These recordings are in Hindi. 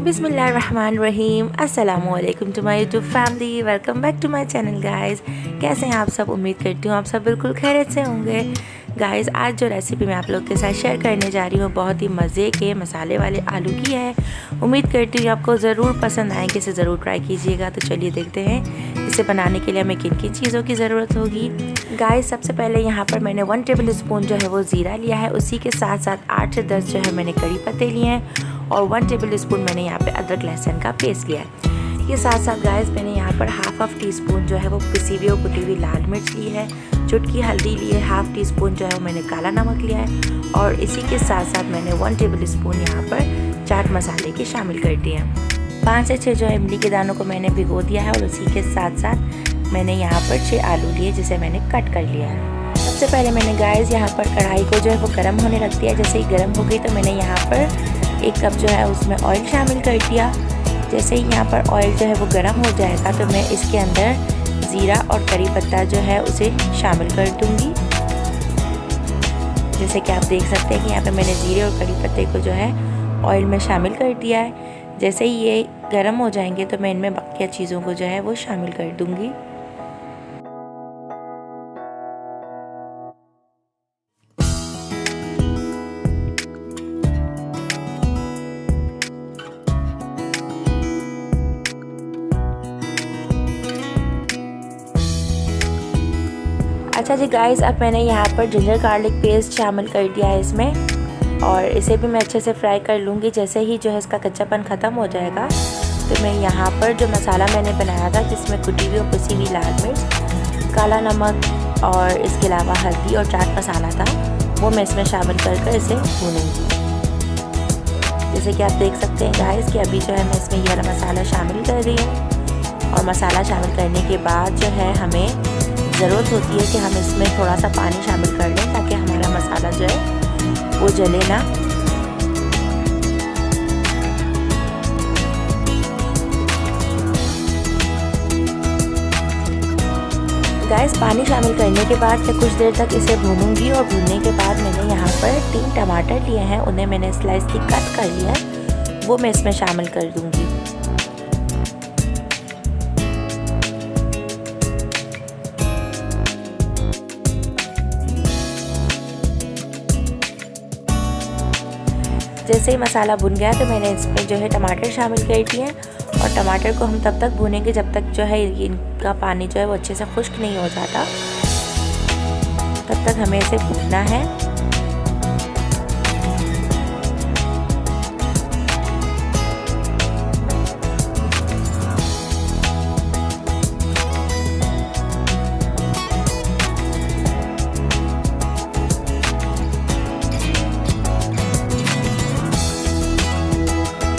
बिस्मिल्लाहिर्रहमानिर्रहीम अस्सलामुअलैकुम to my YouTube family. Welcome back to my channel guys. कैसे हैं आप सब? उम्मीद करती हूँ आप सब बिल्कुल खैरियत से होंगे। गाइस आज जो रेसिपी मैं आप लोग के साथ शेयर करने जा रही हूँ बहुत ही मज़े के मसाले वाले आलू की है। उम्मीद करती हूँ आपको ज़रूर पसंद आएंगे, इसे ज़रूर ट्राई कीजिएगा। तो चलिए देखते हैं इसे बनाने के लिए हमें किन किन चीज़ों की ज़रूरत होगी। गाइस सबसे पहले यहाँ पर मैंने 1 टेबल स्पून जो है वो ज़ीरा लिया है। उसी के साथ साथ 8 से 10 जो है मैंने कड़ी पत्ते लिए हैं और 1 टेबल स्पून मैंने यहाँ पे अदरक लहसुन का पेस्ट लिया है। इसके साथ साथ गाइस मैंने यहाँ पर हाफ टी स्पून जो है वो पिसी हुई और कुटी हुई लाल मिर्च ली है, चुटकी हल्दी ली है, हाफ टी स्पून जो है वो मैंने काला नमक लिया है और इसी के साथ साथ मैंने 1 टेबल स्पून यहाँ पर चाट मसाले के शामिल कर दिए हैं। 5 से 6 जो है इमली के दानों को मैंने भिगो दिया है और उसी के साथ साथ मैंने यहाँ पर 6 आलू लिए जिसे मैंने कट कर लिया है। सबसे पहले मैंने गाइस यहाँ पर कढ़ाई को जो है वो गर्म होने रख दिया। जैसे ही गर्म हो गई तो मैंने यहाँ पर 1 कप जो है उसमें ऑयल शामिल कर दिया। जैसे ही यहाँ पर ऑयल जो है वो गर्म हो जाएगा तो मैं इसके अंदर ज़ीरा और करी पत्ता जो है उसे शामिल कर दूँगी। जैसे कि आप देख सकते हैं कि यहाँ पे मैंने ज़ीरे और करी पत्ते को जो है ऑयल में शामिल कर दिया है। जैसे ही ये गर्म हो जाएंगे तो मैं इनमें बाकी चीज़ों को जो है वो शामिल कर दूँगी। अच्छा जी गाइस, अब मैंने यहाँ पर जिंजर गार्लिक पेस्ट शामिल कर दिया है इसमें और इसे भी मैं अच्छे से फ्राई कर लूँगी। जैसे ही जो है इसका कच्चापन ख़त्म हो जाएगा तो मैं यहाँ पर जो मसाला मैंने बनाया था जिसमें कुटी हुई और पिसी हुई लाल मिर्च, काला नमक और इसके अलावा हल्दी और चाट मसाला था वो मैं इसमें शामिल कर इसे भूनूँगी। जैसे कि आप देख सकते हैं गाइस कि अभी जो है मैं इसमें ये वाला मसाला शामिल कर रही हूँ और मसाला शामिल करने के बाद जो है हमें ज़रूरत होती है कि हम इसमें थोड़ा सा पानी शामिल कर लें ताकि हमारा मसाला जो है वो जले ना। गाइस पानी शामिल करने के बाद मैं कुछ देर तक इसे भूनूंगी और भूनने के बाद मैंने यहाँ पर 3 टमाटर लिए हैं, उन्हें मैंने स्लाइसली कट कर लिया है, वो मैं इसमें शामिल कर दूंगी। जैसे ही मसाला भुन गया तो मैंने इसमें जो है टमाटर शामिल कर दिए और टमाटर को हम तब तक भूनेंगे जब तक जो है इनका पानी जो है वो अच्छे से खुश्क नहीं हो जाता, तब तक हमें इसे भूनना है।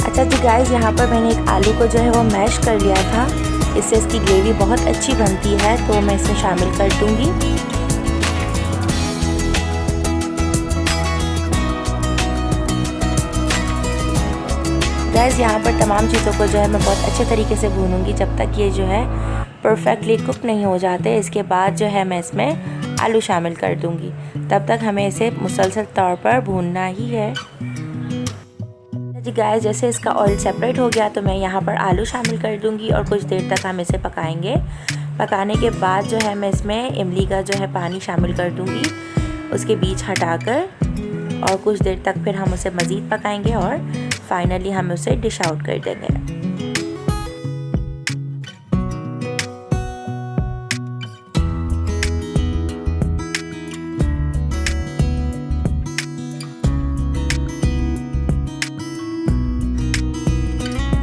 अच्छा जी गाइस, यहाँ पर मैंने एक आलू को जो है वो मैश कर लिया था, इससे इसकी ग्रेवी बहुत अच्छी बनती है तो मैं इसे शामिल कर दूँगी। गाइस यहाँ पर तमाम चीज़ों को जो है मैं बहुत अच्छे तरीके से भूनूंगी जब तक ये जो है परफेक्टली कुक नहीं हो जाते। इसके बाद जो है मैं इसमें आलू शामिल कर दूँगी, तब तक हमें इसे मुसलसल तौर पर भूनना ही है। जी गाइस, जैसे इसका ऑयल सेपरेट हो गया तो मैं यहाँ पर आलू शामिल कर दूँगी और कुछ देर तक हम इसे पकाएंगे। पकाने के बाद जो है मैं इसमें इमली का जो है पानी शामिल कर दूँगी, उसके बीज हटाकर, और कुछ देर तक फिर हम उसे मज़ीद पकाएंगे और फाइनली हम उसे डिश आउट कर देंगे।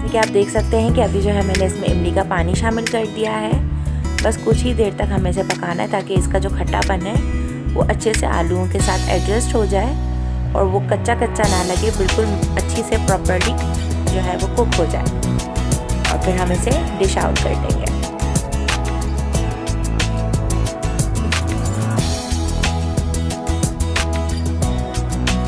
कि आप देख सकते हैं कि अभी जो है मैंने इसमें इमली का पानी शामिल कर दिया है। बस कुछ ही देर तक हमें इसे पकाना है ताकि इसका जो खट्टापन है वो अच्छे से आलूओं के साथ एडजस्ट हो जाए और वो कच्चा कच्चा ना लगे, बिल्कुल अच्छी से प्रॉपर्ली जो है वो कुक हो जाए और फिर हम इसे डिश आउट कर देंगे।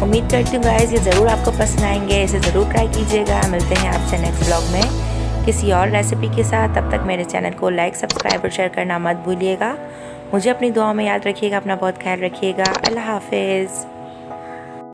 उम्मीद करती हूँ गाइस ये ज़रूर आपको पसंद आएंगे, इसे ज़रूर ट्राई कीजिएगा। मिलते हैं आपसे नेक्स्ट ब्लॉग में किसी और रेसिपी के साथ। तब तक मेरे चैनल को लाइक, सब्सक्राइब और शेयर करना मत भूलिएगा। मुझे अपनी दुआओं में याद रखिएगा। अपना बहुत ख्याल रखिएगा। अल्लाह हाफिज़।